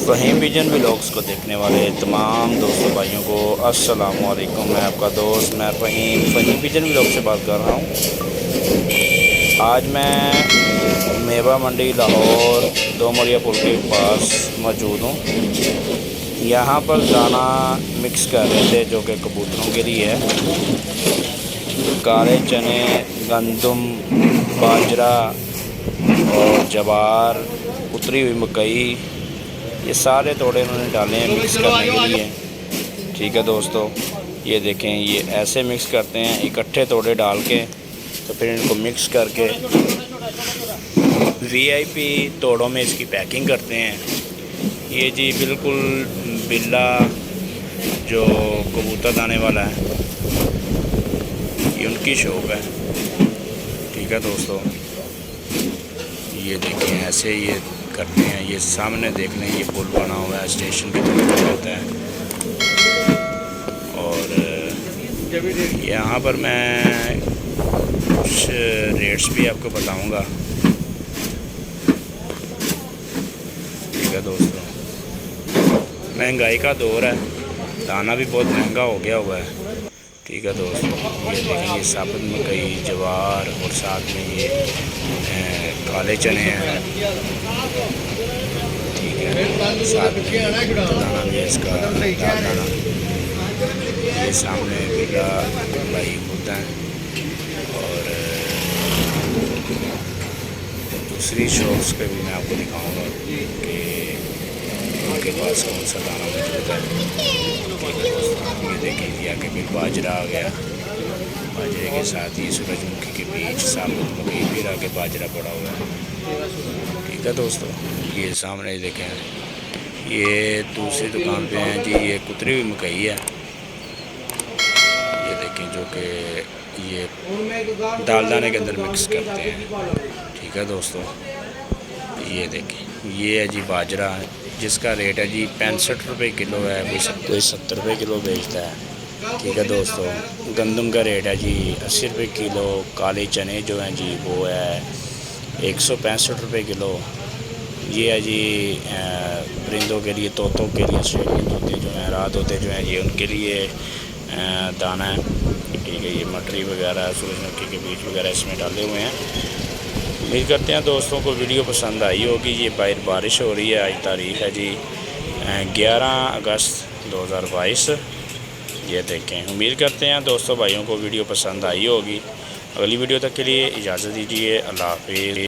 Faheem vision vlogs को देखने वाले तमाम दोस्तों भाइयों को अस्सलाम वालेकुम। मैं आपका दोस्त मैं फ़हीम विजन व्लॉग से बात कर रहा हूँ। आज मैं मेवा मंडी लाहौर दो मरिया पुल के पास मौजूद हूँ। यहाँ पर दाना मिक्स कर रहे थे जो कि कबूतरों के लिए है। काले चने, गंदम, बाजरा और जवार, उतरी हुई मकई, ये सारे तोड़े उन्होंने डाले हैं मिक्स करने के लिए। ठीक है दोस्तों, ये देखें, ये ऐसे मिक्स करते हैं इकट्ठे तोड़े डाल के, तो फिर इनको मिक्स करके वीआईपी तोड़ों में इसकी पैकिंग करते हैं। ये जी बिल्कुल बिल्ला जो कबूतर दाने वाला है, ये उनकी शॉप है। ठीक है दोस्तों, ये देखें ऐसे ये करते हैं। ये सामने देख लें, ये पुल बना हुआ है, स्टेशन की तरफ होता है। और यहाँ पर मैं कुछ रेट्स भी आपको बताऊंगा। ठीक है दोस्तों, महंगाई का दौर है, दाना भी बहुत महंगा हो गया हुआ है। ठीक है दोस्तों, ये देखें, ये साबुत मकई, जवार और साथ में ये काले चने हैं। ठीक है, साथ में दाना भी है इसका, दाल दाना। ये सामने बिल्ला भाई होता है। और दूसरी शॉप्स पे भी मैं आपको दिखाऊंगा कि उनके पास कौन सा दाना मौजूद है। ठीक है दोस्तों, ये देखें, ये आके फिर बाजरा आ गया, बाजरे के साथ ही सूरजमुखी के बीच साबुत मकई, फिर आगे बाजरा पड़ा हुआ है। ठीक है दोस्तों, ये सामने देखें, ये दूसरी दुकान पे हैं जी, ये कुतरी हुई मकई है। ये देखें, जो कि ये दाल दाने के अंदर मिक्स करते हैं। ठीक है दोस्तों, ये देखें, ये है जी बाजरा, जिसका रेट है जी 65 रुपये किलो है, कोई 70 रुपये किलो बेचता है। ठीक है दोस्तों, गंदम का रेट है जी 80 रुपये किलो। काले चने जो हैं जी वो है 165 रुपये किलो। ये है जी परिंदों के लिए, तोतों के लिए, ऑस्ट्रेलियन तोते जो हैं, रात होते जो हैं, ये उनके लिए दाना है। ठीक है, ये मटरी वगैरह, सूरजमुखी के बीज वगैरह इसमें डाले हुए हैं। उम्मीद करते हैं दोस्तों को वीडियो पसंद आई होगी। ये बाहर बारिश हो रही है, आज तारीख़ है जी 11 अगस्त 2022। ये देखें, उम्मीद करते हैं दोस्तों भाइयों को वीडियो पसंद आई होगी। अगली वीडियो तक के लिए इजाज़त दीजिए। अल्लाह हाफ़िज़।